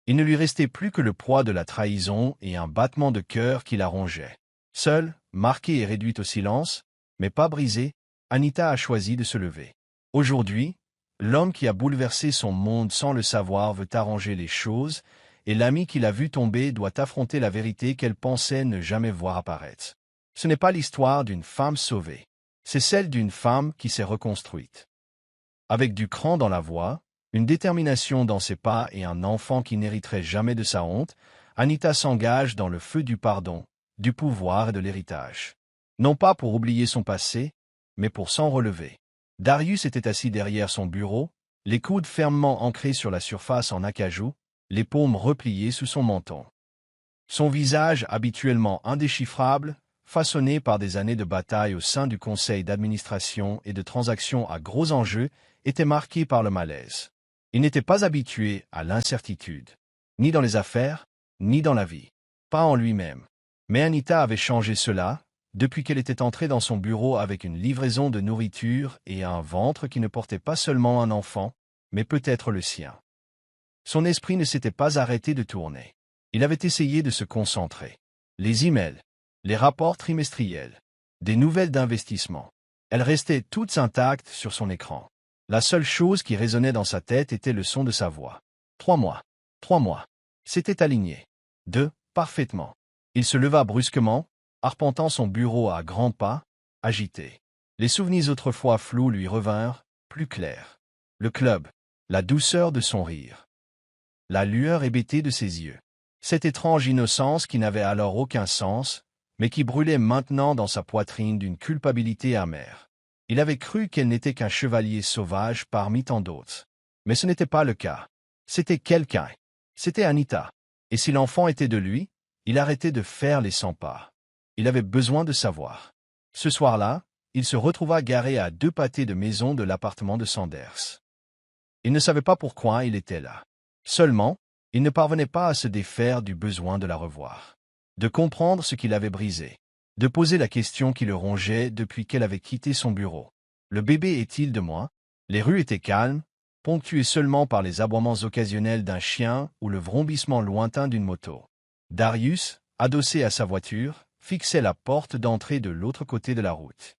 Il ne lui restait plus que le poids de la trahison et un battement de cœur qui la rongeait. Seule, marquée et réduite au silence, mais pas brisée, Anita a choisi de se lever. Aujourd'hui, l'homme qui a bouleversé son monde sans le savoir veut arranger les choses, et l'ami qui l'a vu tomber doit affronter la vérité qu'elle pensait ne jamais voir apparaître. Ce n'est pas l'histoire d'une femme sauvée, c'est celle d'une femme qui s'est reconstruite. Avec du cran dans la voix, une détermination dans ses pas et un enfant qui n'hériterait jamais de sa honte, Anita s'engage dans le feu du pardon, du pouvoir et de l'héritage. Non pas pour oublier son passé, mais pour s'en relever. Darius était assis derrière son bureau, les coudes fermement ancrés sur la surface en acajou, les paumes repliées sous son menton. Son visage habituellement indéchiffrable, façonné par des années de bataille au sein du conseil d'administration et de transactions à gros enjeux, était marqué par le malaise. Il n'était pas habitué à l'incertitude, ni dans les affaires, ni dans la vie, pas en lui-même. Mais Anita avait changé cela, depuis qu'elle était entrée dans son bureau avec une livraison de nourriture et un ventre qui ne portait pas seulement un enfant, mais peut-être le sien. Son esprit ne s'était pas arrêté de tourner. Il avait essayé de se concentrer. Les emails, les rapports trimestriels, des nouvelles d'investissement. Elles restaient toutes intactes sur son écran. La seule chose qui résonnait dans sa tête était le son de sa voix. 3 mois. 3 mois. C'était aligné. 2, parfaitement. Il se leva brusquement, arpentant son bureau à grands pas, agité. Les souvenirs autrefois flous lui revinrent, plus clairs. Le club, la douceur de son rire, la lueur hébétée de ses yeux. Cette étrange innocence qui n'avait alors aucun sens, mais qui brûlait maintenant dans sa poitrine d'une culpabilité amère. Il avait cru qu'elle n'était qu'un chevalier sauvage parmi tant d'autres. Mais ce n'était pas le cas. C'était quelqu'un. C'était Anita. Et si l'enfant était de lui, il arrêtait de faire les 100 pas. Il avait besoin de savoir. Ce soir-là, il se retrouva garé à 2 pâtés de maison de l'appartement de Sanders. Il ne savait pas pourquoi il était là. Seulement, il ne parvenait pas à se défaire du besoin de la revoir, de comprendre ce qui l'avait brisé, de poser la question qui le rongeait depuis qu'elle avait quitté son bureau. Le bébé est-il de moi? Les rues étaient calmes, ponctuées seulement par les aboiements occasionnels d'un chien ou le vrombissement lointain d'une moto. Darius, adossé à sa voiture, fixait la porte d'entrée de l'autre côté de la route.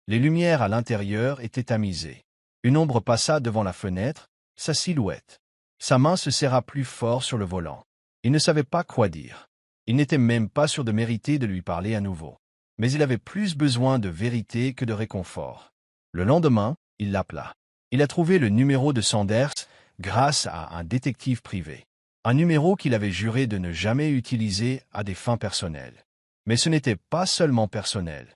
Les lumières à l'intérieur étaient tamisées. Une ombre passa devant la fenêtre, sa silhouette. Sa main se serra plus fort sur le volant. Il ne savait pas quoi dire. Il n'était même pas sûr de mériter de lui parler à nouveau. Mais il avait plus besoin de vérité que de réconfort. Le lendemain, il l'appela. Il a trouvé le numéro de Sanders grâce à un détective privé. Un numéro qu'il avait juré de ne jamais utiliser à des fins personnelles. Mais ce n'était pas seulement personnel.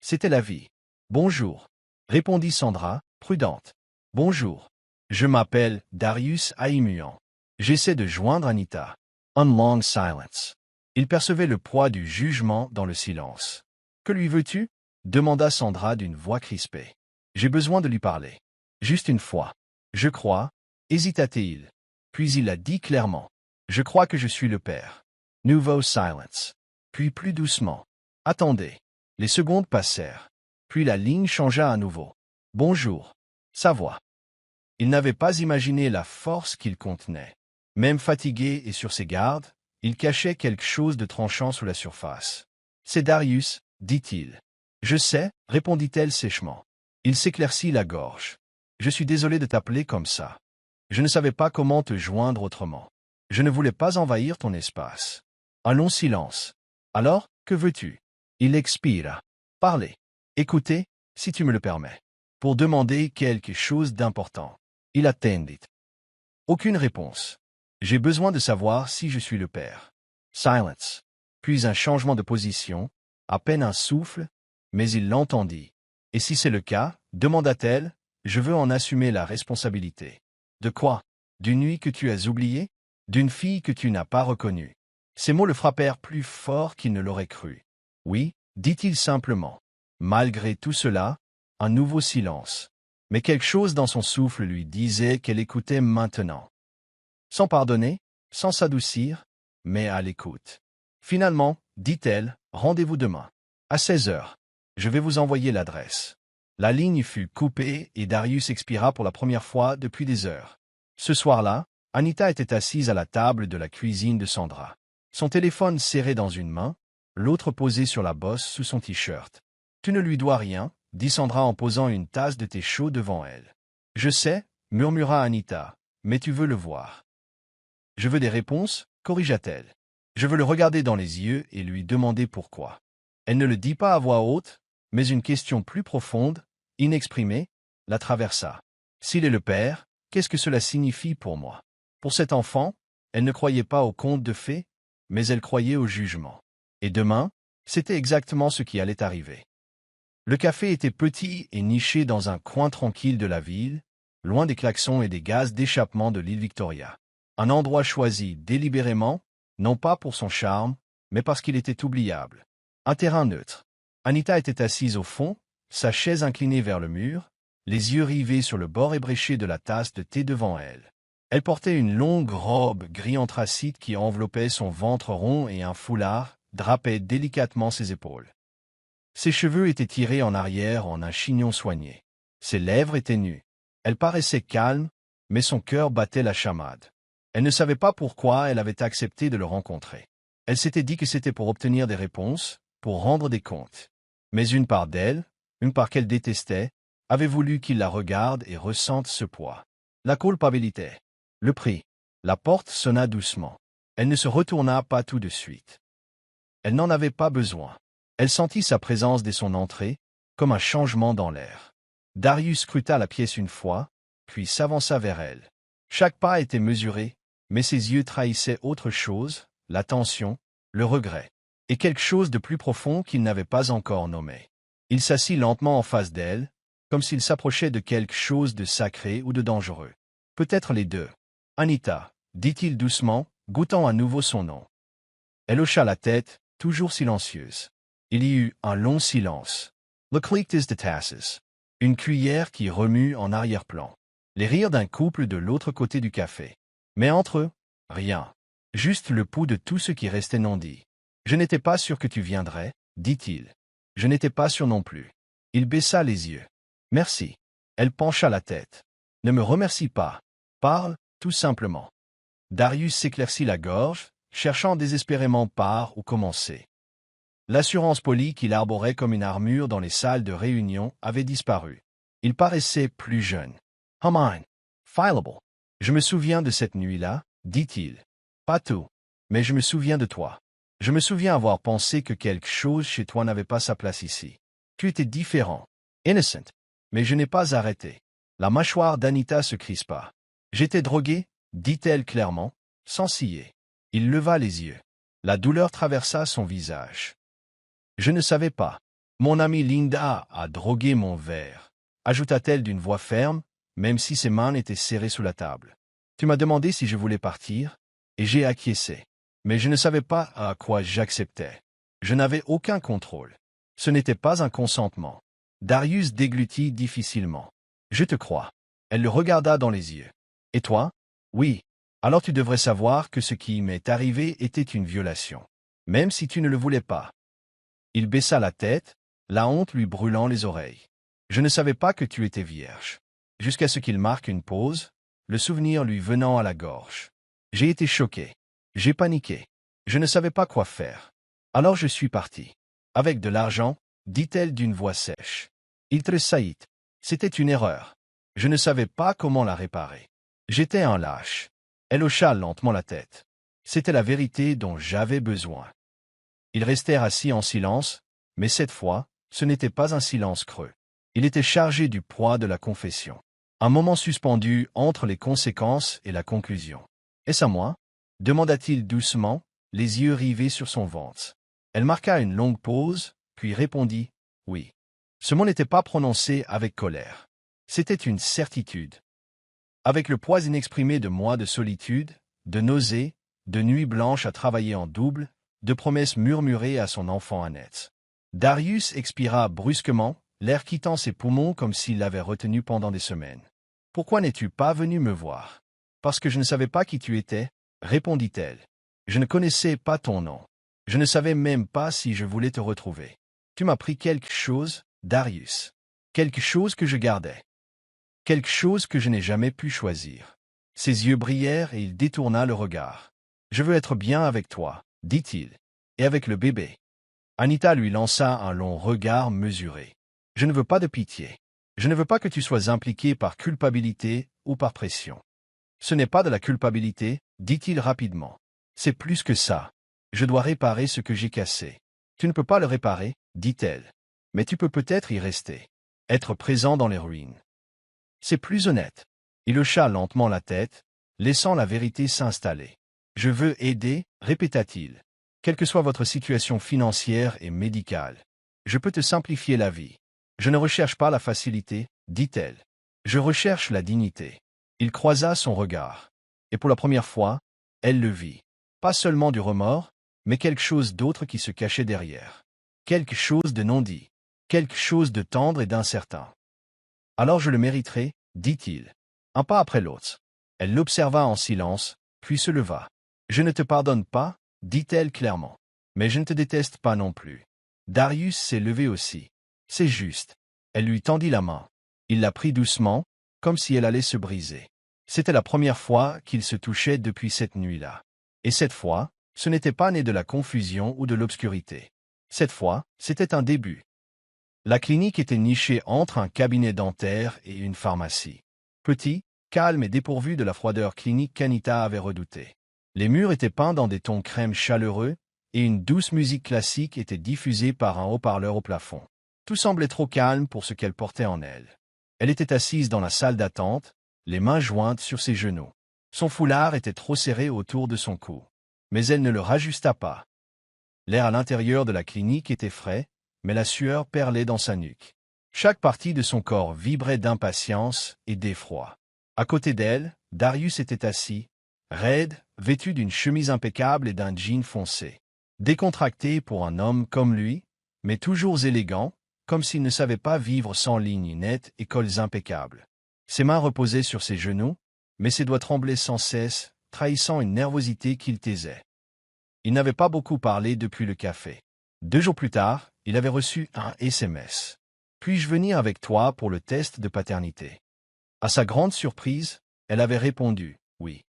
C'était la vie. « Bonjour », répondit Sandra, prudente. « Bonjour. Je m'appelle Darius Aimuan. J'essaie de joindre Anita. » Un long silence. Il percevait le poids du jugement dans le silence. « Que lui veux-tu » demanda Sandra d'une voix crispée. « J'ai besoin de lui parler. Juste une fois. Je crois, » hésita-t-il. Puis il a dit clairement. « Je crois que je suis le père. » Nouveau silence. Puis plus doucement. « Attendez. » Les secondes passèrent. Puis la ligne changea à nouveau. « Bonjour. » Sa voix. Il n'avait pas imaginé la force qu'il contenait. Même fatigué et sur ses gardes, il cachait quelque chose de tranchant sous la surface. « C'est Darius, » dit-il. « Je sais, » répondit-elle sèchement. Il s'éclaircit la gorge. « Je suis désolé de t'appeler comme ça. Je ne savais pas comment te joindre autrement. Je ne voulais pas envahir ton espace. » Un long silence. « Alors, que veux-tu » Il expira. « Parlez. Écoutez, si tu me le permets. Pour demander quelque chose d'important. » Il attendit. Aucune réponse. « J'ai besoin de savoir si je suis le père. » Silence. Puis un changement de position, à peine un souffle, mais il l'entendit. « Et si c'est le cas, » demanda-t-elle, « je veux en assumer la responsabilité. » De quoi? D'une nuit que tu as oubliée? D'une fille que tu n'as pas reconnue? Ces mots le frappèrent plus fort qu'il ne l'aurait cru. « Oui, » dit-il simplement. Malgré tout cela, un nouveau silence. Mais quelque chose dans son souffle lui disait qu'elle écoutait maintenant. Sans pardonner, sans s'adoucir, mais à l'écoute. Finalement, dit-elle, rendez-vous demain. À 16 heures. Je vais vous envoyer l'adresse. La ligne fut coupée et Darius expira pour la première fois depuis des heures. Ce soir-là, Anita était assise à la table de la cuisine de Sandra. Son téléphone serré dans une main, l'autre posé sur la bosse sous son t-shirt. « Tu ne lui dois rien, » dit Sandra en posant une tasse de thé chaud devant elle. « Je sais, » murmura Anita, « mais tu veux le voir. »« Je veux des réponses, » corrigea-t-elle. « Je veux le regarder dans les yeux et lui demander pourquoi. » Elle ne le dit pas à voix haute, mais une question plus profonde, inexprimée, la traversa. S'il est le père, qu'est-ce que cela signifie pour moi? Pour cet enfant, elle ne croyait pas au conte de fées, mais elle croyait au jugement. Et demain, c'était exactement ce qui allait arriver. Le café était petit et niché dans un coin tranquille de la ville, loin des klaxons et des gaz d'échappement de l'île Victoria. Un endroit choisi délibérément, non pas pour son charme, mais parce qu'il était oubliable. Un terrain neutre. Anita était assise au fond, sa chaise inclinée vers le mur, les yeux rivés sur le bord ébréché de la tasse de thé devant elle. Elle portait une longue robe gris anthracite qui enveloppait son ventre rond et un foulard drapait délicatement ses épaules. Ses cheveux étaient tirés en arrière en un chignon soigné. Ses lèvres étaient nues. Elle paraissait calme, mais son cœur battait la chamade. Elle ne savait pas pourquoi elle avait accepté de le rencontrer. Elle s'était dit que c'était pour obtenir des réponses, pour rendre des comptes. Mais une part d'elle, une part qu'elle détestait, avait voulu qu'il la regarde et ressente ce poids. La culpabilité. Le prix. La porte sonna doucement. Elle ne se retourna pas tout de suite. Elle n'en avait pas besoin. Elle sentit sa présence dès son entrée, comme un changement dans l'air. Darius scruta la pièce une fois, puis s'avança vers elle. Chaque pas était mesuré, mais ses yeux trahissaient autre chose, la tension, le regret, et quelque chose de plus profond qu'il n'avait pas encore nommé. Il s'assit lentement en face d'elle, comme s'il s'approchait de quelque chose de sacré ou de dangereux. Peut-être les deux. « Anita » dit-il doucement, goûtant à nouveau son nom. Elle hocha la tête, toujours silencieuse. Il y eut un long silence. Le cliquetis de tasses. Une cuillère qui remue en arrière-plan. Les rires d'un couple de l'autre côté du café. Mais entre eux, rien. Juste le pouls de tout ce qui restait non dit. « Je n'étais pas sûr que tu viendrais, » dit-il. « Je n'étais pas sûr non plus. » Il baissa les yeux. « Merci. » Elle pencha la tête. « Ne me remercie pas. Parle, tout simplement. » Darius s'éclaircit la gorge, cherchant désespérément par où commencer. L'assurance polie qu'il arborait comme une armure dans les salles de réunion avait disparu. Il paraissait plus jeune. « Humane. Fileable. »« Je me souviens de cette nuit-là, » dit-il. « Pas tout. Mais je me souviens de toi. Je me souviens avoir pensé que quelque chose chez toi n'avait pas sa place ici. Tu étais différent. Innocent. Mais je n'ai pas arrêté. » La mâchoire d'Anita se crispa. « J'étais drogué, » dit-elle clairement, sans ciller. Il leva les yeux. La douleur traversa son visage. « Je ne savais pas. Mon amie Linda a drogué mon verre, » ajouta-t-elle d'une voix ferme, même si ses mains étaient serrées sous la table. « Tu m'as demandé si je voulais partir, et j'ai acquiescé. Mais je ne savais pas à quoi j'acceptais. Je n'avais aucun contrôle. Ce n'était pas un consentement. » Darius déglutit difficilement. « Je te crois. » Elle le regarda dans les yeux. « Et toi? »« Oui. Alors tu devrais savoir que ce qui m'est arrivé était une violation. Même si tu ne le voulais pas. » Il baissa la tête, la honte lui brûlant les oreilles. « Je ne savais pas que tu étais vierge. » Jusqu'à ce qu'il marque une pause, le souvenir lui venant à la gorge. « J'ai été choqué. J'ai paniqué. Je ne savais pas quoi faire. Alors je suis parti. Avec de l'argent, dit-elle d'une voix sèche. Il tressaillit. C'était une erreur. Je ne savais pas comment la réparer. J'étais un lâche. Elle hocha lentement la tête. C'était la vérité dont j'avais besoin. Ils restèrent assis en silence, mais cette fois, ce n'était pas un silence creux. Il était chargé du poids de la confession. Un moment suspendu entre les conséquences et la conclusion. « Est-ce à moi ?» demanda-t-il doucement, les yeux rivés sur son ventre. Elle marqua une longue pause, puis répondit « Oui ». Ce mot n'était pas prononcé avec colère. C'était une certitude. Avec le poids inexprimé de mois de solitude, de nausées, de nuits blanches à travailler en double, de promesses murmurées à son enfant Annette. Darius expira brusquement, l'air quittant ses poumons comme s'il l'avait retenu pendant des semaines. « Pourquoi n'es-tu pas venu me voir ?»« Parce que je ne savais pas qui tu étais, » répondit-elle. « Je ne connaissais pas ton nom. Je ne savais même pas si je voulais te retrouver. Tu m'as pris quelque chose, Darius. Quelque chose que je gardais. Quelque chose que je n'ai jamais pu choisir. Ses yeux brillèrent et il détourna le regard. « Je veux être bien avec toi, dit-il. Et avec le bébé. » Anita lui lança un long regard mesuré. « Je ne veux pas de pitié. Je ne veux pas que tu sois impliqué par culpabilité ou par pression. » « Ce n'est pas de la culpabilité, dit-il rapidement. C'est plus que ça. Je dois réparer ce que j'ai cassé. Tu ne peux pas le réparer, dit-elle. Mais tu peux peut-être y rester. Être présent dans les ruines. C'est plus honnête. Il hocha lentement la tête, laissant la vérité s'installer. Je veux aider, répéta-t-il. Quelle que soit votre situation financière et médicale. Je peux te simplifier la vie. Je ne recherche pas la facilité, dit-elle. Je recherche la dignité. Il croisa son regard. Et pour la première fois, elle le vit. Pas seulement du remords, mais quelque chose d'autre qui se cachait derrière. Quelque chose de non dit. Quelque chose de tendre et d'incertain. Alors je le mériterai, dit-il. Un pas après l'autre. Elle l'observa en silence, puis se leva. Je ne te pardonne pas, dit-elle clairement. Mais je ne te déteste pas non plus. Darius s'est levé aussi. C'est juste. Elle lui tendit la main. Il la prit doucement, comme si elle allait se briser. C'était la première fois qu'ils se touchaient depuis cette nuit-là. Et cette fois, ce n'était pas né de la confusion ou de l'obscurité. Cette fois, c'était un début. La clinique était nichée entre un cabinet dentaire et une pharmacie. Petit, calme et dépourvu de la froideur clinique qu'Anita avait redoutée. Les murs étaient peints dans des tons crème chaleureux, et une douce musique classique était diffusée par un haut-parleur au plafond. Tout semblait trop calme pour ce qu'elle portait en elle. Elle était assise dans la salle d'attente, les mains jointes sur ses genoux. Son foulard était trop serré autour de son cou. Mais elle ne le rajusta pas. L'air à l'intérieur de la clinique était frais, mais la sueur perlait dans sa nuque. Chaque partie de son corps vibrait d'impatience et d'effroi. À côté d'elle, Darius était assis, raide, vêtu d'une chemise impeccable et d'un jean foncé. Décontracté pour un homme comme lui, mais toujours élégant, comme s'il ne savait pas vivre sans lignes nettes et cols impeccables. Ses mains reposaient sur ses genoux, mais ses doigts tremblaient sans cesse, trahissant une nervosité qu'il taisait. Il n'avait pas beaucoup parlé depuis le café. 2 jours plus tard, il avait reçu un SMS. « Puis-je venir avec toi pour le test de paternité ?» À sa grande surprise, elle avait répondu « Oui. »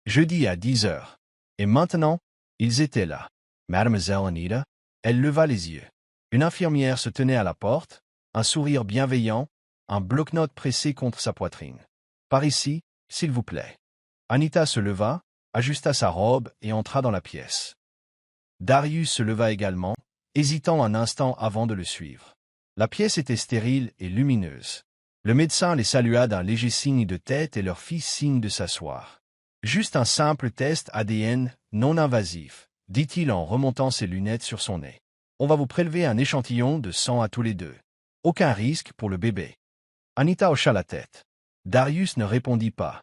Jeudi à 10 heures. Et maintenant, ils étaient là. Mademoiselle Anita, elle leva les yeux. Une infirmière se tenait à la porte, un sourire bienveillant, un bloc-notes pressé contre sa poitrine. « Par ici, s'il vous plaît. » Anita se leva, ajusta sa robe et entra dans la pièce. Darius se leva également, hésitant un instant avant de le suivre. La pièce était stérile et lumineuse. Le médecin les salua d'un léger signe de tête et leur fit signe de s'asseoir. « Juste un simple test ADN non invasif, » dit-il en remontant ses lunettes sur son nez. « On va vous prélever un échantillon de sang à tous les deux. Aucun risque pour le bébé. » Anita hocha la tête. Darius ne répondit pas.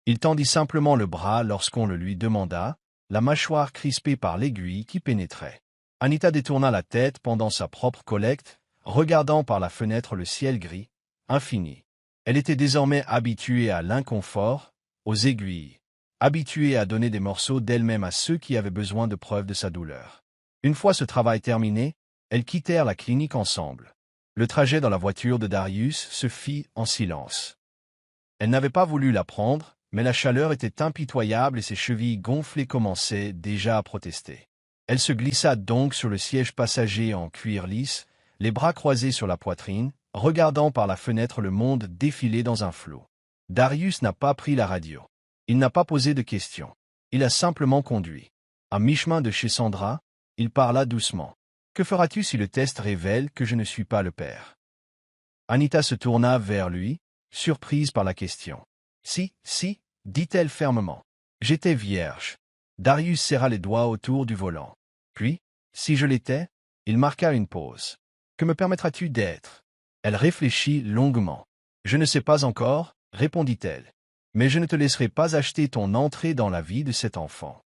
Il tendit simplement le bras lorsqu'on le lui demanda, la mâchoire crispée par l'aiguille qui pénétrait. Anita détourna la tête pendant sa propre collecte, regardant par la fenêtre le ciel gris, infini. Elle était désormais habituée à l'inconfort, aux aiguilles, habituée à donner des morceaux d'elle-même à ceux qui avaient besoin de preuves de sa douleur. Une fois ce travail terminé, elles quittèrent la clinique ensemble. Le trajet dans la voiture de Darius se fit en silence. Elle n'avait pas voulu la prendre, mais la chaleur était impitoyable et ses chevilles gonflées commençaient déjà à protester. Elle se glissa donc sur le siège passager en cuir lisse, les bras croisés sur la poitrine, regardant par la fenêtre le monde défiler dans un flot. Darius n'a pas pris la radio. Il n'a pas posé de questions. Il a simplement conduit. À mi-chemin de chez Sandra, il parla doucement. « Que feras-tu si le test révèle que je ne suis pas le père ?» Anita se tourna vers lui, surprise par la question. « Si, dit-elle fermement. J'étais vierge. » Darius serra les doigts autour du volant. Puis, si je l'étais, il marqua une pause. « Que me permettras-tu d'être ?» Elle réfléchit longuement. « Je ne sais pas encore, » répondit-elle. « Mais je ne te laisserai pas acheter ton entrée dans la vie de cet enfant. »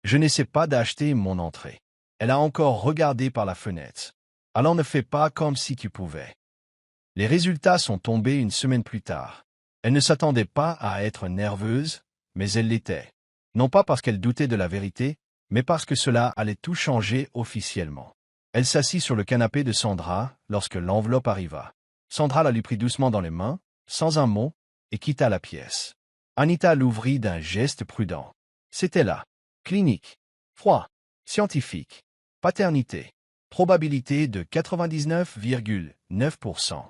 Je n'essaie pas d'acheter mon entrée. Elle a encore regardé par la fenêtre. « Alors ne fais pas comme si tu pouvais. » Les résultats sont tombés une semaine plus tard. Elle ne s'attendait pas à être nerveuse, mais elle l'était. Non pas parce qu'elle doutait de la vérité, mais parce que cela allait tout changer officiellement. Elle s'assit sur le canapé de Sandra lorsque l'enveloppe arriva. Sandra la lui prit doucement dans les mains, sans un mot, et quitta la pièce. Anita l'ouvrit d'un geste prudent. C'était là. Clinique. Froid. Scientifique. Paternité. Probabilité de 99,9%.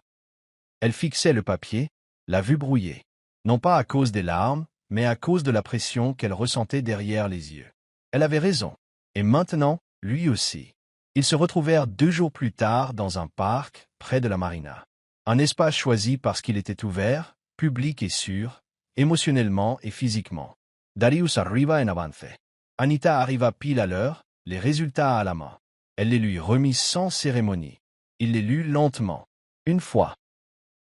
Elle fixait le papier, la vue brouillée. Non pas à cause des larmes, mais à cause de la pression qu'elle ressentait derrière les yeux. Elle avait raison. Et maintenant, lui aussi. Ils se retrouvèrent 2 jours plus tard dans un parc, près de la marina. Un espace choisi parce qu'il était ouvert, public et sûr, émotionnellement et physiquement. Darius arriva en avance. Anita arriva pile à l'heure, les résultats à la main. Elle les lui remit sans cérémonie. Il les lut lentement. Une fois.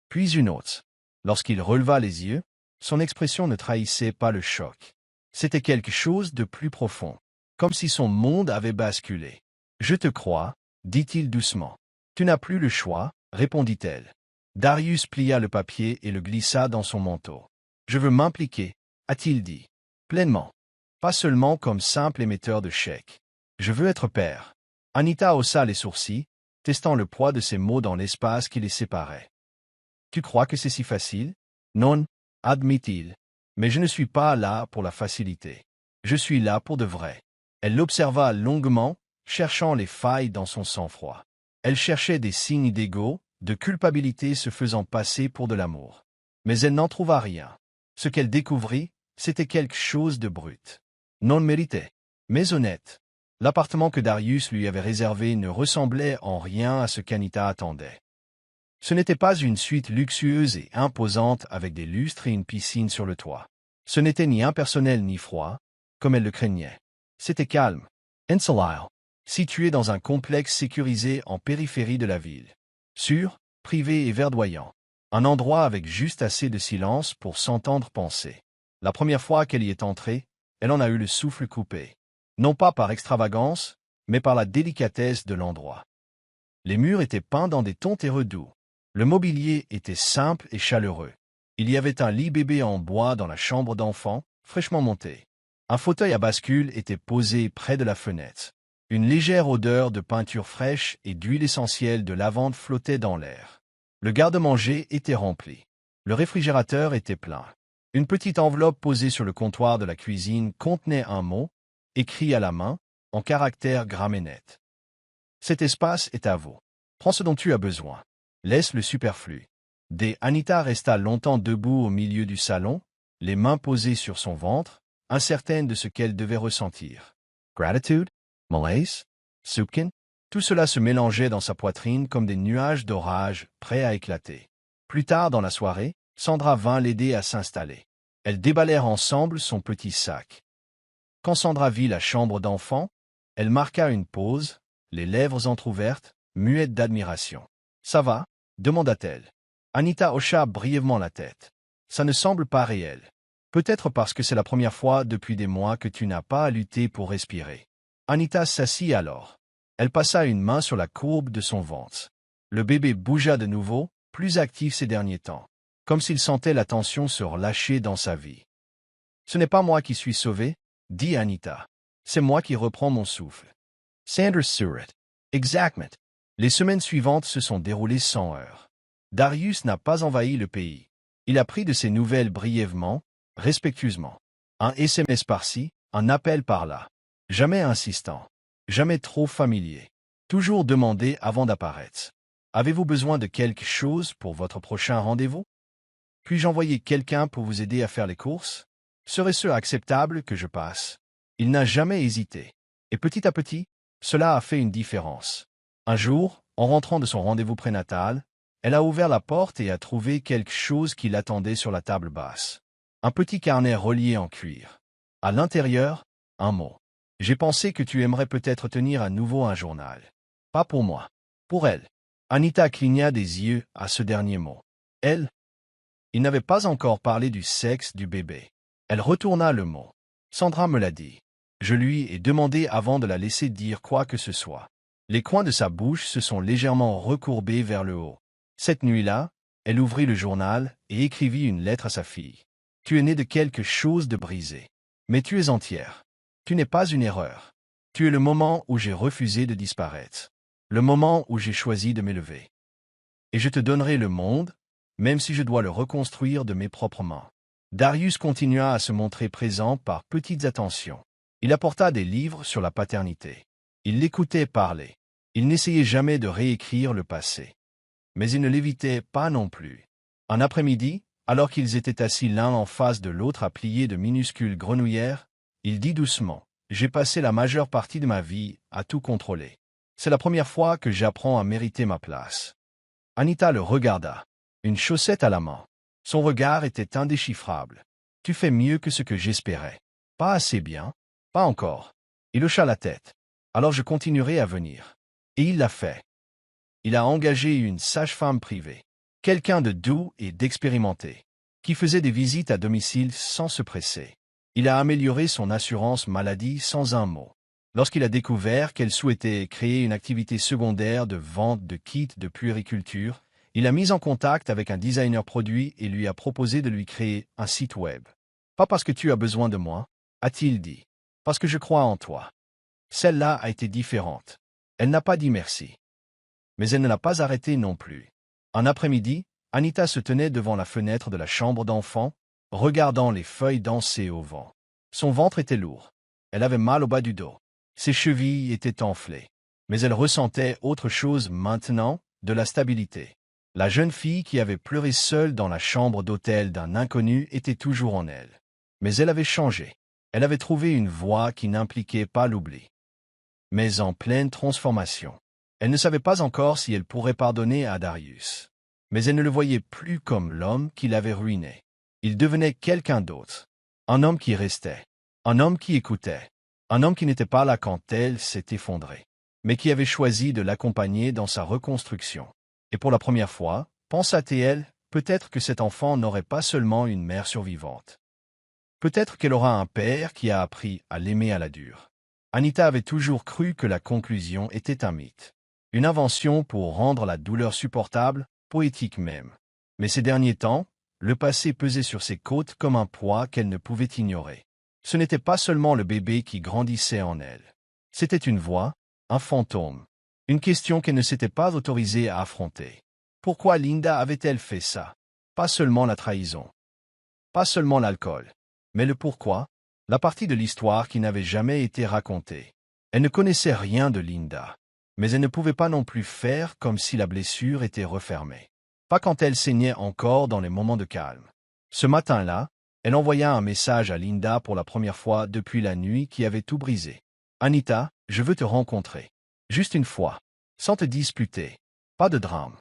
Puis une autre. Lorsqu'il releva les yeux, son expression ne trahissait pas le choc. C'était quelque chose de plus profond. Comme si son monde avait basculé. « Je te crois, » dit-il doucement. « Tu n'as plus le choix, » répondit-elle. Darius plia le papier et le glissa dans son manteau. « Je veux m'impliquer, » a-t-il dit. Pleinement. Pas seulement comme simple émetteur de chèques. Je veux être père. Anita haussa les sourcils, testant le poids de ses mots dans l'espace qui les séparait. Tu crois que c'est si facile? Non, admit-il. Mais je ne suis pas là pour la facilité. Je suis là pour de vrai. Elle l'observa longuement, cherchant les failles dans son sang-froid. Elle cherchait des signes d'ego, de culpabilité se faisant passer pour de l'amour. Mais elle n'en trouva rien. Ce qu'elle découvrit, c'était quelque chose de brut. Non mérité, mais honnête. L'appartement que Darius lui avait réservé ne ressemblait en rien à ce qu'Anita attendait. Ce n'était pas une suite luxueuse et imposante avec des lustres et une piscine sur le toit. Ce n'était ni impersonnel ni froid, comme elle le craignait. C'était calme, insolite, situé dans un complexe sécurisé en périphérie de la ville. Sûr, privé et verdoyant. Un endroit avec juste assez de silence pour s'entendre penser. La première fois qu'elle y est entrée, elle en a eu le souffle coupé. Non pas par extravagance, mais par la délicatesse de l'endroit. Les murs étaient peints dans des tons terreux doux. Le mobilier était simple et chaleureux. Il y avait un lit bébé en bois dans la chambre d'enfant, fraîchement monté. Un fauteuil à bascule était posé près de la fenêtre. Une légère odeur de peinture fraîche et d'huile essentielle de lavande flottait dans l'air. Le garde-manger était rempli. Le réfrigérateur était plein. Une petite enveloppe posée sur le comptoir de la cuisine contenait un mot, écrit à la main, en caractères gras et nets. Cet espace est à vous. Prends ce dont tu as besoin. Laisse le superflu. Anita resta longtemps debout au milieu du salon, les mains posées sur son ventre, incertaine de ce qu'elle devait ressentir. Gratitude? Malaise? Soupkin? Tout cela se mélangeait dans sa poitrine comme des nuages d'orage prêts à éclater. Plus tard dans la soirée, Sandra vint l'aider à s'installer. Elles déballèrent ensemble son petit sac. Quand Sandra vit la chambre d'enfant, elle marqua une pause, les lèvres entr'ouvertes, muette d'admiration. « Ça va ?» demanda-t-elle. Anita hocha brièvement la tête. « Ça ne semble pas réel. Peut-être parce que c'est la première fois depuis des mois que tu n'as pas à lutter pour respirer. » Anita s'assit alors. Elle passa une main sur la courbe de son ventre. Le bébé bougea de nouveau, plus actif ces derniers temps, comme s'il sentait la tension se relâcher dans sa vie. « Ce n'est pas moi qui suis sauvé, » dit Anita. « C'est moi qui reprends mon souffle. » Sanders Surratt. Exactement. Les semaines suivantes se sont déroulées sans heurts. Darius n'a pas envahi le pays. Il a pris de ses nouvelles brièvement, respectueusement. Un SMS par-ci, un appel par-là. Jamais insistant. Jamais trop familier. Toujours demandé avant d'apparaître. Avez-vous besoin de quelque chose pour votre prochain rendez-vous? Puis-je envoyer quelqu'un pour vous aider à faire les courses? Serait-ce acceptable que je passe? Il n'a jamais hésité. Et petit à petit, cela a fait une différence. Un jour, en rentrant de son rendez-vous prénatal, elle a ouvert la porte et a trouvé quelque chose qui l'attendait sur la table basse. Un petit carnet relié en cuir. À l'intérieur, un mot. J'ai pensé que tu aimerais peut-être tenir à nouveau un journal. Pas pour moi. Pour elle. Anita cligna des yeux à ce dernier mot. Elle? Il n'avait pas encore parlé du sexe du bébé. Elle retourna le mot. Sandra me l'a dit. Je lui ai demandé avant de la laisser dire quoi que ce soit. Les coins de sa bouche se sont légèrement recourbés vers le haut. Cette nuit-là, elle ouvrit le journal et écrivit une lettre à sa fille. Tu es né de quelque chose de brisé. Mais tu es entière. Tu n'es pas une erreur. Tu es le moment où j'ai refusé de disparaître. Le moment où j'ai choisi de m'élever. Et je te donnerai le monde, même si je dois le reconstruire de mes propres mains. Darius continua à se montrer présent par petites attentions. Il apporta des livres sur la paternité. Il l'écoutait parler. Il n'essayait jamais de réécrire le passé. Mais il ne l'évitait pas non plus. Un après-midi, alors qu'ils étaient assis l'un en face de l'autre à plier de minuscules grenouillères, il dit doucement, « J'ai passé la majeure partie de ma vie à tout contrôler. C'est la première fois que j'apprends à mériter ma place. » Anita le regarda, une chaussette à la main. Son regard était indéchiffrable. « Tu fais mieux que ce que j'espérais. »« Pas assez bien. »« Pas encore. » Il hocha la tête. « Alors je continuerai à venir. » Et il l'a fait. Il a engagé une sage-femme privée, quelqu'un de doux et d'expérimenté, qui faisait des visites à domicile sans se presser. Il a amélioré son assurance maladie sans un mot. Lorsqu'il a découvert qu'elle souhaitait créer une activité secondaire de vente de kits de puériculture, il a mis en contact avec un designer produit et lui a proposé de lui créer un site web. « Pas parce que tu as besoin de moi, » a-t-il dit, « parce que je crois en toi. » Celle-là a été différente. Elle n'a pas dit merci. Mais elle ne l'a pas arrêté non plus. Un après-midi, Anita se tenait devant la fenêtre de la chambre d'enfant, regardant les feuilles danser au vent. Son ventre était lourd. Elle avait mal au bas du dos. Ses chevilles étaient enflées. Mais elle ressentait autre chose maintenant, de la stabilité. La jeune fille qui avait pleuré seule dans la chambre d'hôtel d'un inconnu était toujours en elle. Mais elle avait changé. Elle avait trouvé une voie qui n'impliquait pas l'oubli. Mais en pleine transformation. Elle ne savait pas encore si elle pourrait pardonner à Darius. Mais elle ne le voyait plus comme l'homme qui l'avait ruiné. Il devenait quelqu'un d'autre. Un homme qui restait. Un homme qui écoutait. Un homme qui n'était pas là quand elle s'est effondrée. Mais qui avait choisi de l'accompagner dans sa reconstruction. Et pour la première fois, pensa-t-elle, peut-être que cet enfant n'aurait pas seulement une mère survivante. Peut-être qu'elle aura un père qui a appris à l'aimer à la dure. Anita avait toujours cru que la conclusion était un mythe. Une invention pour rendre la douleur supportable, poétique même. Mais ces derniers temps, le passé pesait sur ses côtes comme un poids qu'elle ne pouvait ignorer. Ce n'était pas seulement le bébé qui grandissait en elle. C'était une voix, un fantôme. Une question qu'elle ne s'était pas autorisée à affronter. Pourquoi Linda avait-elle fait ça? Pas seulement la trahison. Pas seulement l'alcool. Mais le pourquoi, la partie de l'histoire qui n'avait jamais été racontée. Elle ne connaissait rien de Linda. Mais elle ne pouvait pas non plus faire comme si la blessure était refermée. Pas quand elle saignait encore dans les moments de calme. Ce matin-là, elle envoya un message à Linda pour la première fois depuis la nuit qui avait tout brisé. « Anita, je veux te rencontrer. Juste une fois. Sans te disputer. Pas de drame.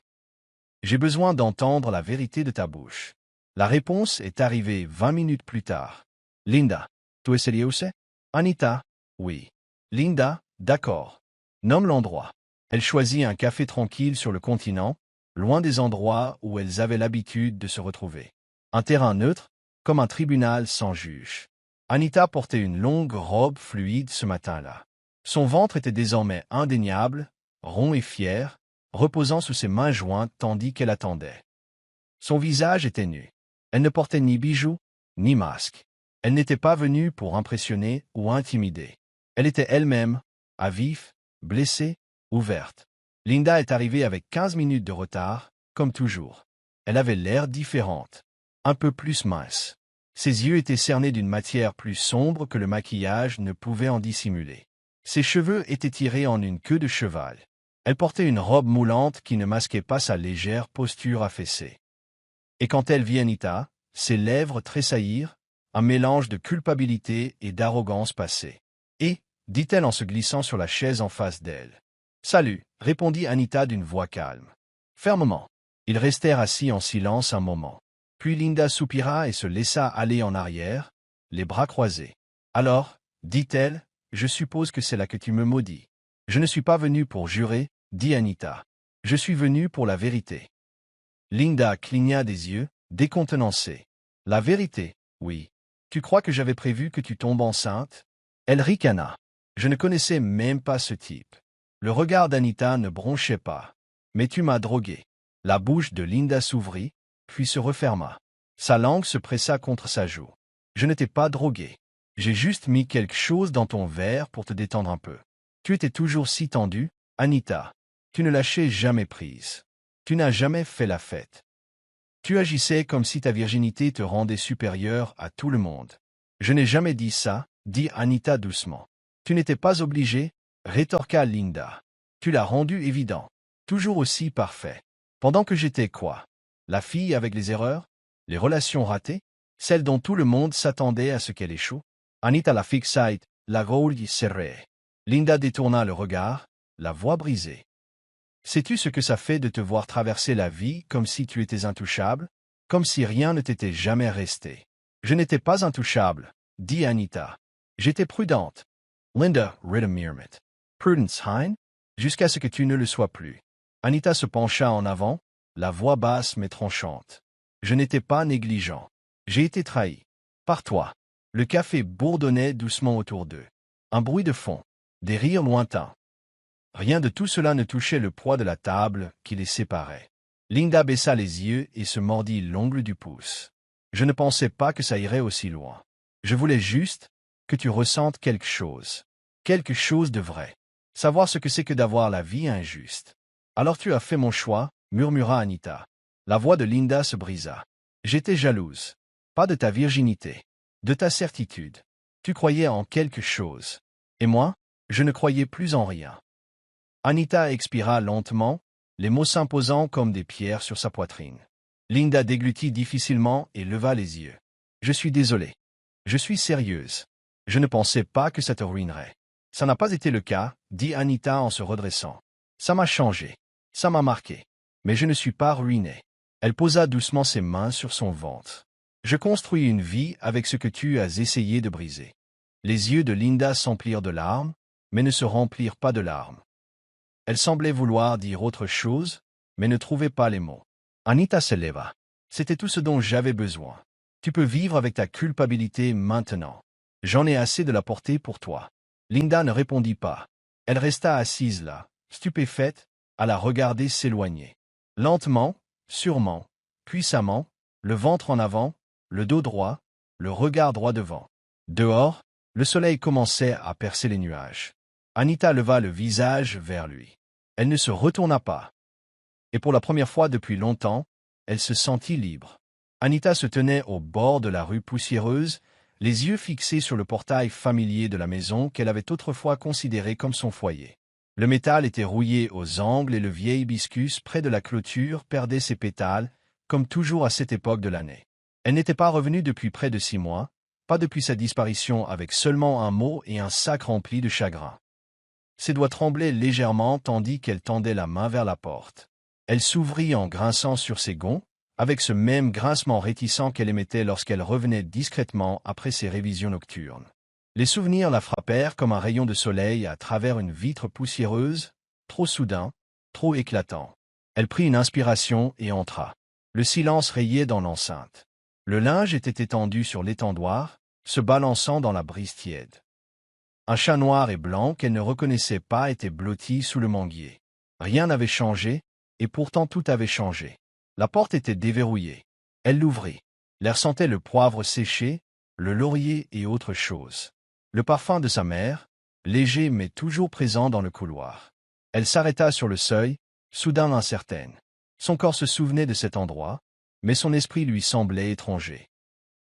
J'ai besoin d'entendre la vérité de ta bouche. » La réponse est arrivée 20 minutes plus tard. « Linda, tu es sérieuse? » Anita, « Oui. » Linda, « D'accord. » Nomme l'endroit. Elle choisit un café tranquille sur le continent, loin des endroits où elles avaient l'habitude de se retrouver. Un terrain neutre, comme un tribunal sans juge. Anita portait une longue robe fluide ce matin-là. Son ventre était désormais indéniable, rond et fier, reposant sous ses mains jointes tandis qu'elle attendait. Son visage était nu. Elle ne portait ni bijoux, ni masque. Elle n'était pas venue pour impressionner ou intimider. Elle était elle-même, à vif, blessée, ouverte. Linda est arrivée avec 15 minutes de retard, comme toujours. Elle avait l'air différente, un peu plus mince. Ses yeux étaient cernés d'une matière plus sombre que le maquillage ne pouvait en dissimuler. Ses cheveux étaient tirés en une queue de cheval. Elle portait une robe moulante qui ne masquait pas sa légère posture affaissée. Et quand elle vit Anita, ses lèvres tressaillirent, un mélange de culpabilité et d'arrogance passée. « Et » dit-elle en se glissant sur la chaise en face d'elle. « Salut » répondit Anita d'une voix calme. Fermement. Ils restèrent assis en silence un moment. Puis Linda soupira et se laissa aller en arrière, les bras croisés. « Alors, » dit-elle, « je suppose que c'est là que tu me maudis. »« Je ne suis pas venue pour jurer, » dit Anita. « Je suis venue pour la vérité. » Linda cligna des yeux, décontenancée. « La vérité, oui. Tu crois que j'avais prévu que tu tombes enceinte ?» Elle ricana. Je ne connaissais même pas ce type. Le regard d'Anita ne bronchait pas. « Mais tu m'as drogué. » La bouche de Linda s'ouvrit, puis se referma. Sa langue se pressa contre sa joue. « Je ne t'ai pas drogué. J'ai juste mis quelque chose dans ton verre pour te détendre un peu. Tu étais toujours si tendue, Anita. Tu ne lâchais jamais prise. Tu n'as jamais fait la fête. Tu agissais comme si ta virginité te rendait supérieur à tout le monde. Je n'ai jamais dit ça, dit Anita doucement. Tu n'étais pas obligé, rétorqua Linda. Tu l'as rendu évident. Toujours aussi parfait. Pendant que j'étais quoi? La fille avec les erreurs? Les relations ratées? Celle dont tout le monde s'attendait à ce qu'elle échoue? Anita la fixa, la gorge serrée. Linda détourna le regard, la voix brisée. Sais-tu ce que ça fait de te voir traverser la vie comme si tu étais intouchable? Comme si rien ne t'était jamais resté. Je n'étais pas intouchable, dit Anita. J'étais prudente. Linda Riddermirmit. Prudence Hein? Jusqu'à ce que tu ne le sois plus. Anita se pencha en avant, la voix basse mais tranchante. Je n'étais pas négligent. J'ai été trahi. Par toi. Le café bourdonnait doucement autour d'eux. Un bruit de fond. Des rires lointains. Rien de tout cela ne touchait le poids de la table qui les séparait. Linda baissa les yeux et se mordit l'ongle du pouce. Je ne pensais pas que ça irait aussi loin. Je voulais juste que tu ressentes quelque chose. Quelque chose de vrai. Savoir ce que c'est que d'avoir la vie injuste. Alors tu as fait mon choix, murmura Anita. La voix de Linda se brisa. J'étais jalouse. Pas de ta virginité. De ta certitude. Tu croyais en quelque chose. Et moi, je ne croyais plus en rien. Anita expira lentement, les mots s'imposant comme des pierres sur sa poitrine. Linda déglutit difficilement et leva les yeux. Je suis désolé. Je suis sérieuse. Je ne pensais pas que ça te ruinerait. Ça n'a pas été le cas, dit Anita en se redressant. Ça m'a changé. Ça m'a marqué. Mais je ne suis pas ruinée. Elle posa doucement ses mains sur son ventre. Je construis une vie avec ce que tu as essayé de briser. Les yeux de Linda s'emplirent de larmes, mais ne se remplirent pas de larmes. Elle semblait vouloir dire autre chose, mais ne trouvait pas les mots. Anita se leva. C'était tout ce dont j'avais besoin. Tu peux vivre avec ta culpabilité maintenant. J'en ai assez de la porter pour toi. Linda ne répondit pas. Elle resta assise là, stupéfaite, à la regarder s'éloigner. Lentement, sûrement, puissamment, le ventre en avant, le dos droit, le regard droit devant. Dehors, le soleil commençait à percer les nuages. Anita leva le visage vers lui. Elle ne se retourna pas. Et pour la première fois depuis longtemps, elle se sentit libre. Anita se tenait au bord de la rue poussiéreuse, les yeux fixés sur le portail familier de la maison qu'elle avait autrefois considéré comme son foyer. Le métal était rouillé aux angles et le vieil hibiscus près de la clôture perdait ses pétales, comme toujours à cette époque de l'année. Elle n'était pas revenue depuis près de 6 mois, pas depuis sa disparition avec seulement un mot et un sac rempli de chagrin. Ses doigts tremblaient légèrement tandis qu'elle tendait la main vers la porte. Elle s'ouvrit en grinçant sur ses gonds, avec ce même grincement réticent qu'elle émettait lorsqu'elle revenait discrètement après ses révisions nocturnes. Les souvenirs la frappèrent comme un rayon de soleil à travers une vitre poussiéreuse, trop soudain, trop éclatant. Elle prit une inspiration et entra. Le silence rayait dans l'enceinte. Le linge était étendu sur l'étendoir, se balançant dans la brise tiède. Un chat noir et blanc qu'elle ne reconnaissait pas était blotti sous le manguier. Rien n'avait changé, et pourtant tout avait changé. La porte était déverrouillée. Elle l'ouvrit. L'air sentait le poivre séché, le laurier et autre chose. Le parfum de sa mère, léger mais toujours présent dans le couloir. Elle s'arrêta sur le seuil, soudain incertaine. Son corps se souvenait de cet endroit, mais son esprit lui semblait étranger.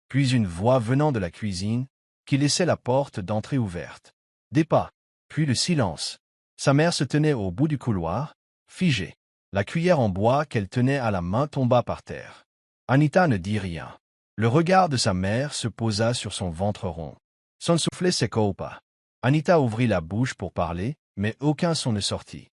Puis une voix venant de la cuisine, qui laissait la porte d'entrée ouverte. Des pas, puis le silence. Sa mère se tenait au bout du couloir, figée. La cuillère en bois qu'elle tenait à la main tomba par terre. Anita ne dit rien. Le regard de sa mère se posa sur son ventre rond. Son soufflet s'écoupa. Anita ouvrit la bouche pour parler, mais aucun son ne sortit.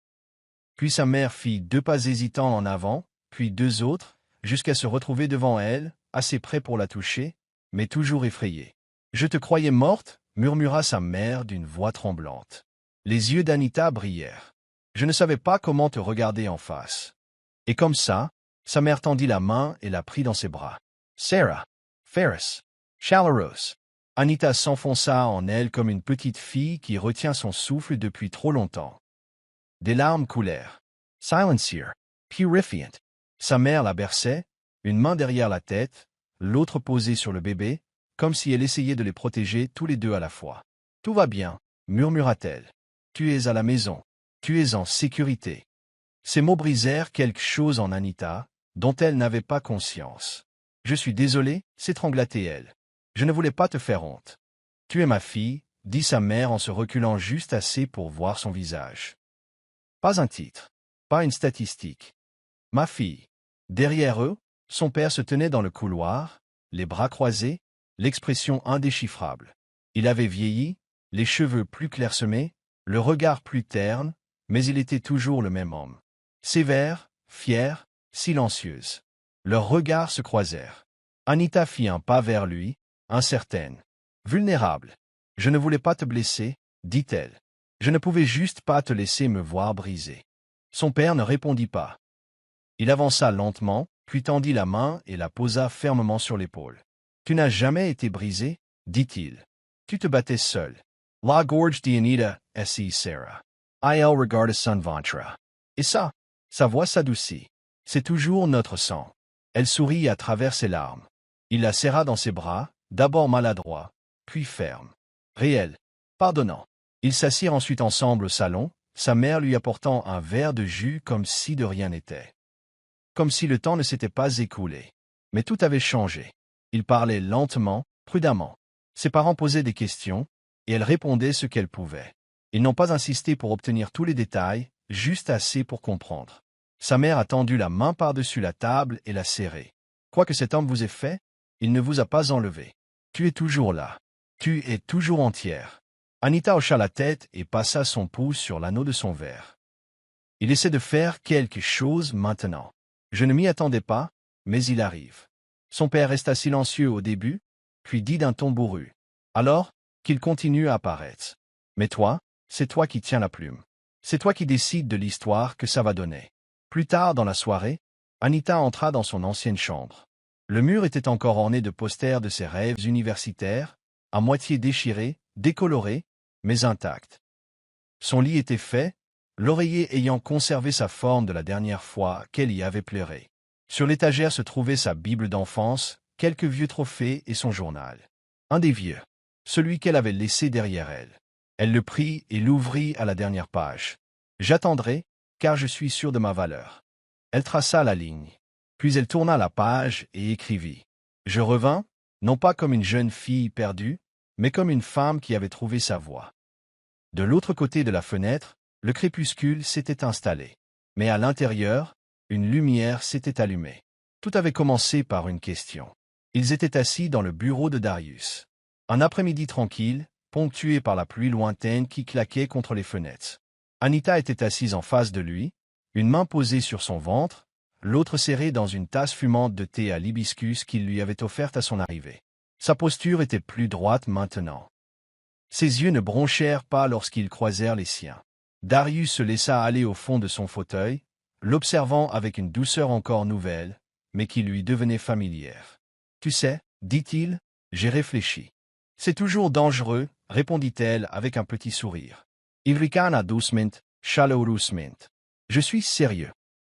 Puis sa mère fit 2 pas hésitants en avant, puis 2 autres, jusqu'à se retrouver devant elle, assez près pour la toucher, mais toujours effrayée. « Je te croyais morte » murmura sa mère d'une voix tremblante. Les yeux d'Anita brillèrent. « Je ne savais pas comment te regarder en face. » Et comme ça, sa mère tendit la main et la prit dans ses bras. « Sarah, Ferris, Chalaros. » Anita s'enfonça en elle comme une petite fille qui retient son souffle depuis trop longtemps. Des larmes coulèrent. « Silencier, purifiant. » Sa mère la berçait, une main derrière la tête, l'autre posée sur le bébé, comme si elle essayait de les protéger tous les deux à la fois. « Tout va bien, » murmura-t-elle. « Tu es à la maison. Tu es en sécurité. » Ces mots brisèrent quelque chose en Anita, dont elle n'avait pas conscience. « Je suis désolé, s'étrangla-t-elle. Je ne voulais pas te faire honte. Tu es ma fille, dit sa mère en se reculant juste assez pour voir son visage. Pas un titre, pas une statistique. Ma fille. Derrière eux, son père se tenait dans le couloir, les bras croisés, l'expression indéchiffrable. Il avait vieilli, les cheveux plus clairsemés, le regard plus terne, mais il était toujours le même homme. Sévère, fier, silencieuse. Leurs regards se croisèrent. Anita fit un pas vers lui, incertaine. Vulnérable. « Je ne voulais pas te blesser, dit-elle. Je ne pouvais juste pas te laisser me voir brisé. » Son père ne répondit pas. Il avança lentement, puis tendit la main et la posa fermement sur l'épaule. « Tu n'as jamais été brisé, dit-il. Tu te battais seul. La gorge d'Anita, S.I. Sarah. Il regarda son ventre. Et ça? Sa voix s'adoucit. C'est toujours notre sang. Elle sourit à travers ses larmes. Il la serra dans ses bras, d'abord maladroit, puis ferme. Réel. Pardonnant. Ils s'assirent ensuite ensemble au salon, sa mère lui apportant un verre de jus comme si de rien n'était. Comme si le temps ne s'était pas écoulé. Mais tout avait changé. Il parlait lentement, prudemment. Ses parents posaient des questions, et elle répondait ce qu'elle pouvait. Ils n'ont pas insisté pour obtenir tous les détails, juste assez pour comprendre. Sa mère a tendu la main par-dessus la table et l'a serrée. Quoi que cet homme vous ait fait, il ne vous a pas enlevé. Tu es toujours là. Tu es toujours entière. Anita hocha la tête et passa son pouce sur l'anneau de son verre. Il essaie de faire quelque chose maintenant. Je ne m'y attendais pas, mais il arrive. Son père resta silencieux au début, puis dit d'un ton bourru. Alors, qu'il continue à apparaître. Mais toi, c'est toi qui tiens la plume. C'est toi qui décides de l'histoire que ça va donner. Plus tard dans la soirée, Anita entra dans son ancienne chambre. Le mur était encore orné de posters de ses rêves universitaires, à moitié déchirés, décolorés, mais intacts. Son lit était fait, l'oreiller ayant conservé sa forme de la dernière fois qu'elle y avait pleuré. Sur l'étagère se trouvait sa Bible d'enfance, quelques vieux trophées et son journal. Un des vieux, celui qu'elle avait laissé derrière elle. Elle le prit et l'ouvrit à la dernière page. « J'attendrai, car je suis sûre de ma valeur. » Elle traça la ligne. Puis elle tourna la page et écrivit. Je revins, non pas comme une jeune fille perdue, mais comme une femme qui avait trouvé sa voie. De l'autre côté de la fenêtre, le crépuscule s'était installé. Mais à l'intérieur, une lumière s'était allumée. Tout avait commencé par une question. Ils étaient assis dans le bureau de Darius. Un après-midi tranquille, ponctué par la pluie lointaine qui claquait contre les fenêtres. Anita était assise en face de lui, une main posée sur son ventre, l'autre serrée dans une tasse fumante de thé à l'hibiscus qu'il lui avait offerte à son arrivée. Sa posture était plus droite maintenant. Ses yeux ne bronchèrent pas lorsqu'ils croisèrent les siens. Darius se laissa aller au fond de son fauteuil, l'observant avec une douceur encore nouvelle, mais qui lui devenait familière. « Tu sais, dit-il, j'ai réfléchi. C'est toujours dangereux, répondit-elle avec un petit sourire. Ivricana doucement, chaleureusement. Je suis sérieux.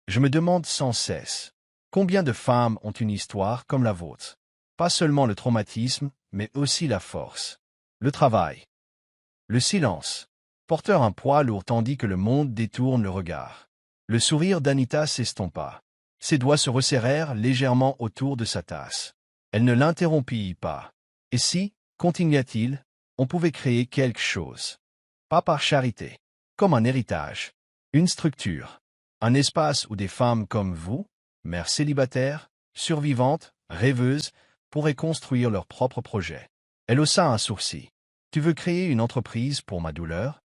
Je me demande sans cesse. Combien de femmes ont une histoire comme la vôtre? Pas seulement le traumatisme, mais aussi la force. Le travail. Le silence. Porteur un poids lourd tandis que le monde détourne le regard. Le sourire d'Anita s'estompa. Ses doigts se resserrèrent légèrement autour de sa tasse. Elle ne l'interrompit pas. Et si, continua-t-il, on pouvait créer quelque chose? Pas par charité. Comme un héritage. Une structure. Un espace où des femmes comme vous, mères célibataires, survivantes, rêveuses, pourraient construire leurs propres projets. Elle haussa un sourcil. Tu veux créer une entreprise pour ma douleur?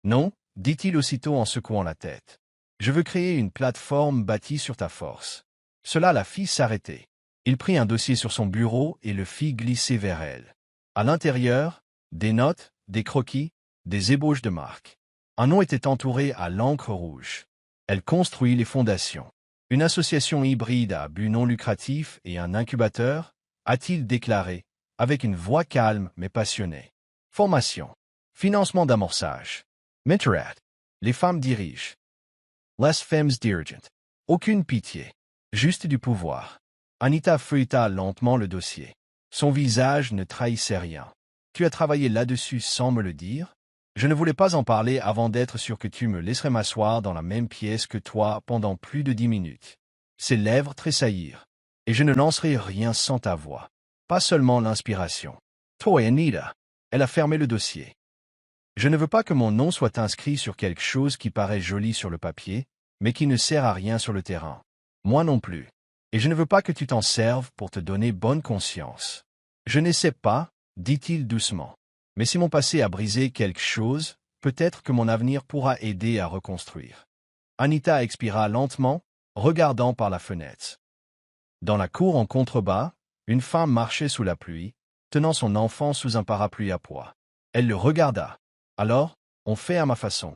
Non, dit-il aussitôt en secouant la tête. Je veux créer une plateforme bâtie sur ta force. Cela la fit s'arrêter. Il prit un dossier sur son bureau et le fit glisser vers elle. À l'intérieur, des notes, des croquis, des ébauches de marques. Un nom était entouré à l'encre rouge. Elle construit les fondations. Une association hybride à but non lucratif et un incubateur, a-t-il déclaré, avec une voix calme mais passionnée. Formation. Financement d'amorçage. Mentorat. Les femmes dirigent. Les femmes dirigeantes. Aucune pitié. Juste du pouvoir. Anita feuilleta lentement le dossier. Son visage ne trahissait rien. Tu as travaillé là-dessus sans me le dire? Je ne voulais pas en parler avant d'être sûr que tu me laisserais m'asseoir dans la même pièce que toi pendant plus de 10 minutes. ses lèvres tressaillirent. Et je ne lancerai rien sans ta voix. Pas seulement l'inspiration. Toi, Anita. Elle a fermé le dossier. Je ne veux pas que mon nom soit inscrit sur quelque chose qui paraît joli sur le papier, mais qui ne sert à rien sur le terrain. Moi non plus. Et je ne veux pas que tu t'en serves pour te donner bonne conscience. Je n'essaie pas, dit-il doucement. Mais si mon passé a brisé quelque chose, peut-être que mon avenir pourra aider à reconstruire. Anita expira lentement, regardant par la fenêtre. Dans la cour en contrebas, une femme marchait sous la pluie, tenant son enfant sous un parapluie à pois. Elle le regarda. Alors, on fait à ma façon.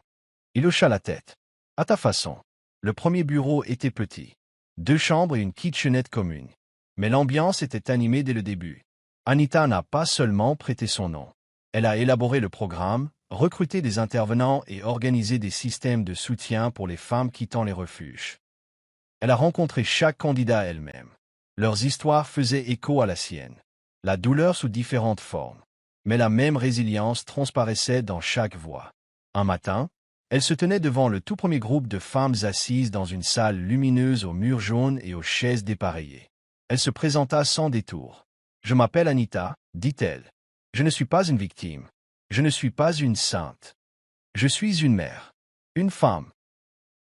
Il hocha la tête. À ta façon. Le premier bureau était petit. 2 chambres et une kitchenette commune. Mais l'ambiance était animée dès le début. Anita n'a pas seulement prêté son nom. Elle a élaboré le programme, recruté des intervenants et organisé des systèmes de soutien pour les femmes quittant les refuges. Elle a rencontré chaque candidat elle-même. Leurs histoires faisaient écho à la sienne. La douleur sous différentes formes. Mais la même résilience transparaissait dans chaque voix. Un matin, elle se tenait devant le tout premier groupe de femmes assises dans une salle lumineuse aux murs jaunes et aux chaises dépareillées. Elle se présenta sans détour. « Je m'appelle Anita, dit-elle. Je ne suis pas une victime. Je ne suis pas une sainte. Je suis une mère. Une femme.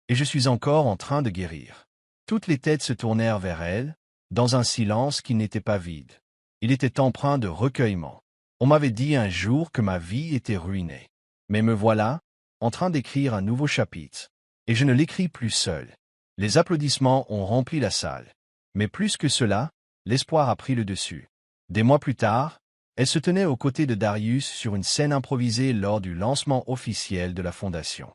Et je suis encore en train de guérir. » Toutes les têtes se tournèrent vers elle, dans un silence qui n'était pas vide. Il était empreint de recueillement. On m'avait dit un jour que ma vie était ruinée. Mais me voilà, en train d'écrire un nouveau chapitre. Et je ne l'écris plus seul. Les applaudissements ont rempli la salle. Mais plus que cela, l'espoir a pris le dessus. Des mois plus tard, elle se tenait aux côtés de Darius sur une scène improvisée lors du lancement officiel de la fondation.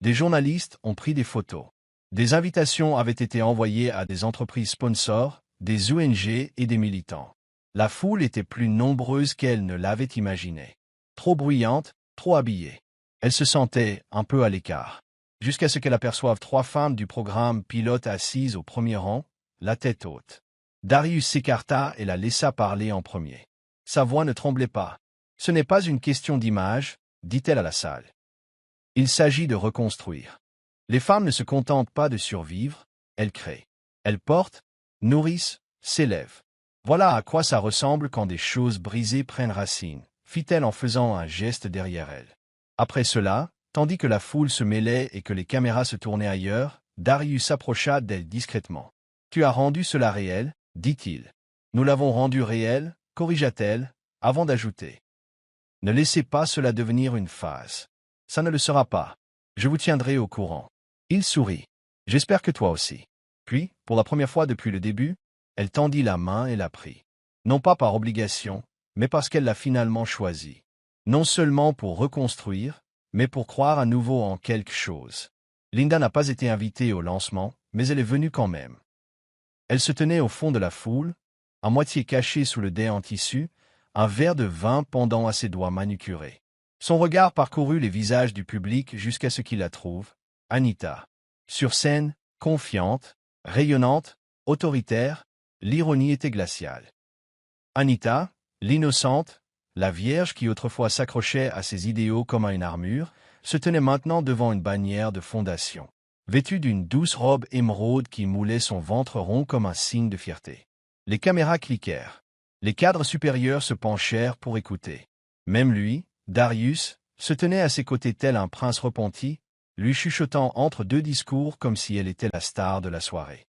Des journalistes ont pris des photos. Des invitations avaient été envoyées à des entreprises sponsors, des ONG et des militants. La foule était plus nombreuse qu'elle ne l'avait imaginé. Trop bruyante, trop habillée. Elle se sentait un peu à l'écart. Jusqu'à ce qu'elle aperçoive 3 femmes du programme pilote assises au premier rang, la tête haute. Darius s'écarta et la laissa parler en premier. Sa voix ne tremblait pas. « Ce n'est pas une question d'image, » dit-elle à la salle. Il s'agit de reconstruire. Les femmes ne se contentent pas de survivre, elles créent. Elles portent, nourrissent, s'élèvent. Voilà à quoi ça ressemble quand des choses brisées prennent racine, fit-elle en faisant un geste derrière elle. Après cela, tandis que la foule se mêlait et que les caméras se tournaient ailleurs, Darius s'approcha d'elle discrètement. « Tu as rendu cela réel, » dit-il. « Nous l'avons rendu réel, » corrigea-t-elle, avant d'ajouter. « Ne laissez pas cela devenir une phase. Ça ne le sera pas. Je vous tiendrai au courant. » Il sourit. « J'espère que toi aussi. » Puis, pour la première fois depuis le début, elle tendit la main et la prit. Non pas par obligation, mais parce qu'elle l'a finalement choisi. Non seulement pour reconstruire, mais pour croire à nouveau en quelque chose. Linda n'a pas été invitée au lancement, mais elle est venue quand même. Elle se tenait au fond de la foule, à moitié cachée sous le dais en tissu, un verre de vin pendant à ses doigts manucurés. Son regard parcourut les visages du public jusqu'à ce qu'il la trouve, Anita. Sur scène, confiante, rayonnante, autoritaire, l'ironie était glaciale. Anita, l'innocente, la vierge qui autrefois s'accrochait à ses idéaux comme à une armure, se tenait maintenant devant une bannière de fondation, vêtue d'une douce robe émeraude qui moulait son ventre rond comme un signe de fierté. Les caméras cliquèrent. Les cadres supérieurs se penchèrent pour écouter. Même lui, Darius, se tenait à ses côtés tel un prince repenti, lui chuchotant entre 2 discours comme si elle était la star de la soirée.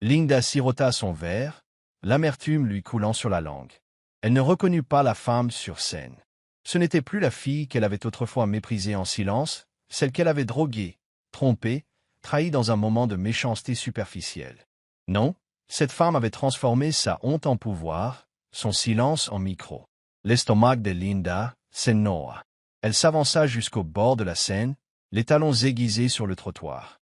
Linda sirota son verre, l'amertume lui coulant sur la langue. Elle ne reconnut pas la femme sur scène. Ce n'était plus la fille qu'elle avait autrefois méprisée en silence, celle qu'elle avait droguée, trompée, trahie dans un moment de méchanceté superficielle. Non, cette femme avait transformé sa honte en pouvoir, son silence en micro. L'estomac de Linda s'ennoua. Elle s'avança jusqu'au bord de la scène, les talons aiguisés sur le trottoir.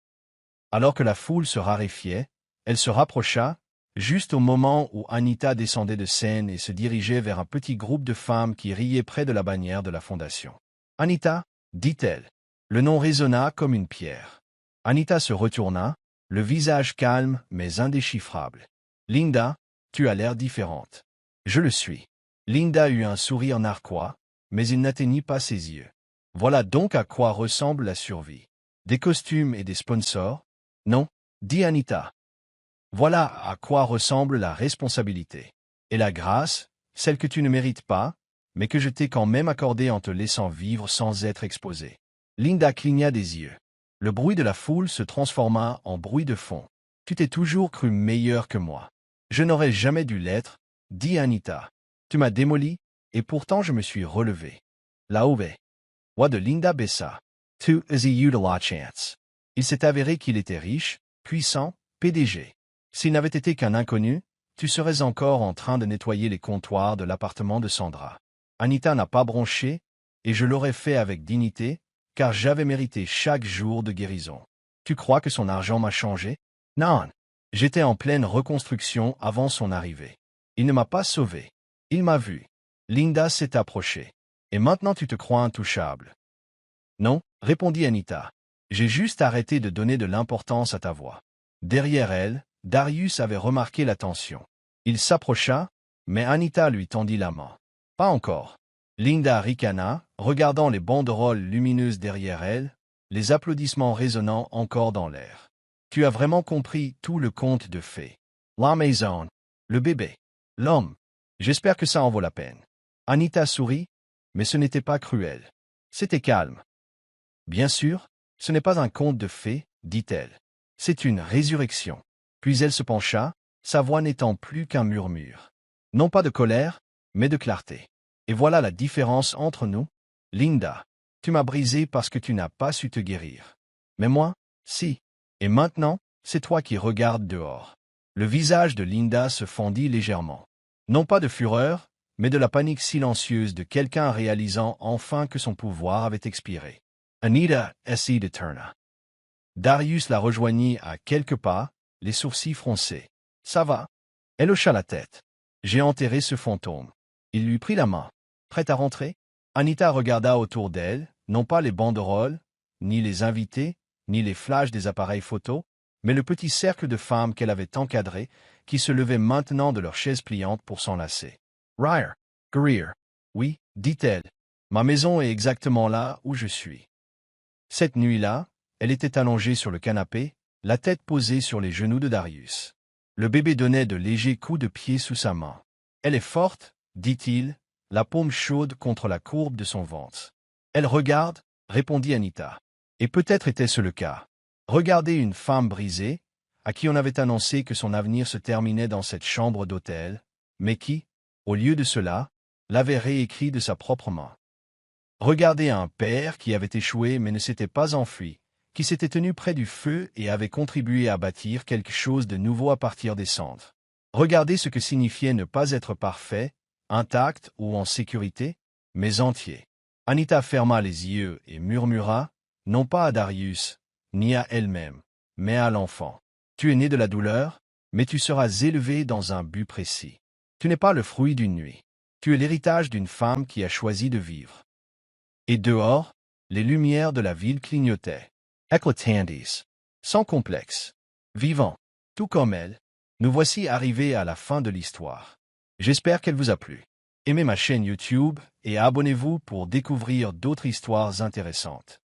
Alors que la foule se raréfiait, elle se rapprocha, juste au moment où Anita descendait de scène et se dirigeait vers un petit groupe de femmes qui riaient près de la bannière de la fondation. « Anita, » dit-elle. Le nom résonna comme une pierre. Anita se retourna, le visage calme mais indéchiffrable. « Linda, tu as l'air différente. »« Je le suis. » Linda eut un sourire narquois, mais il n'atteignit pas ses yeux. Voilà donc à quoi ressemble la survie. Des costumes et des sponsors? Non, dit Anita. Voilà à quoi ressemble la responsabilité. Et la grâce, celle que tu ne mérites pas, mais que je t'ai quand même accordée en te laissant vivre sans être exposé. Linda cligna des yeux. Le bruit de la foule se transforma en bruit de fond. Tu t'es toujours cru meilleur que moi. Je n'aurais jamais dû l'être, dit Anita. Tu m'as démoli, et pourtant je me suis relevé. La voix de Linda baissa. Tu as eu de la chance. Il s'est avéré qu'il était riche, puissant, PDG. S'il n'avait été qu'un inconnu, tu serais encore en train de nettoyer les comptoirs de l'appartement de Sandra. Anita n'a pas bronché, et je l'aurais fait avec dignité, car j'avais mérité chaque jour de guérison. Tu crois que son argent m'a changé? Non. J'étais en pleine reconstruction avant son arrivée. Il ne m'a pas sauvé. Il m'a vu. Linda s'est approchée. Et maintenant tu te crois intouchable. Non, répondit Anita. J'ai juste arrêté de donner de l'importance à ta voix. Derrière elle, Darius avait remarqué la tension. Il s'approcha, mais Anita lui tendit la main. Pas encore. Linda ricana, regardant les banderoles lumineuses derrière elle, les applaudissements résonnant encore dans l'air. Tu as vraiment compris tout le conte de fées. La maison, le bébé, l'homme. J'espère que ça en vaut la peine. Anita sourit, mais ce n'était pas cruel. C'était calme. Bien sûr, ce n'est pas un conte de fées, dit-elle. C'est une résurrection. Puis elle se pencha, sa voix n'étant plus qu'un murmure. Non pas de colère, mais de clarté. Et voilà la différence entre nous. Linda, tu m'as brisé parce que tu n'as pas su te guérir. Mais moi, si. Et maintenant, c'est toi qui regardes dehors. Le visage de Linda se fendit légèrement. Non pas de fureur, mais de la panique silencieuse de quelqu'un réalisant enfin que son pouvoir avait expiré. Anita essayait de tourner. Darius la rejoignit à quelques pas, les sourcils froncés. « Ça va ?» Elle hocha la tête. « J'ai enterré ce fantôme. » Il lui prit la main. « Prête à rentrer ?» Anita regarda autour d'elle, non pas les banderoles, ni les invités, ni les flashs des appareils photo, mais le petit cercle de femmes qu'elle avait encadré, qui se levaient maintenant de leurs chaises pliantes pour s'enlacer. « Rire. Greer. Oui, dit-elle. Ma maison est exactement là où je suis. » Cette nuit-là, elle était allongée sur le canapé, la tête posée sur les genoux de Darius. Le bébé donnait de légers coups de pied sous sa main. « Elle est forte, dit-il, la paume chaude contre la courbe de son ventre. »« Elle regarde, répondit Anita. Et peut-être était-ce le cas. Regarder une femme brisée, à qui on avait annoncé que son avenir se terminait dans cette chambre d'hôtel, mais qui, au lieu de cela, l'avait réécrit de sa propre main. Regarder un père qui avait échoué mais ne s'était pas enfui, qui s'était tenu près du feu et avait contribué à bâtir quelque chose de nouveau à partir des cendres. Regarder ce que signifiait ne pas être parfait, intact ou en sécurité, mais entier. Anita ferma les yeux et murmura, non pas à Darius, ni à elle-même, mais à l'enfant. Tu es né de la douleur, mais tu seras élevé dans un but précis. Tu n'es pas le fruit d'une nuit. Tu es l'héritage d'une femme qui a choisi de vivre. Et dehors, les lumières de la ville clignotaient. Éclatantes, sans complexe, vivant, tout comme elle, nous voici arrivés à la fin de l'histoire. J'espère qu'elle vous a plu. Aimez ma chaîne YouTube et abonnez-vous pour découvrir d'autres histoires intéressantes.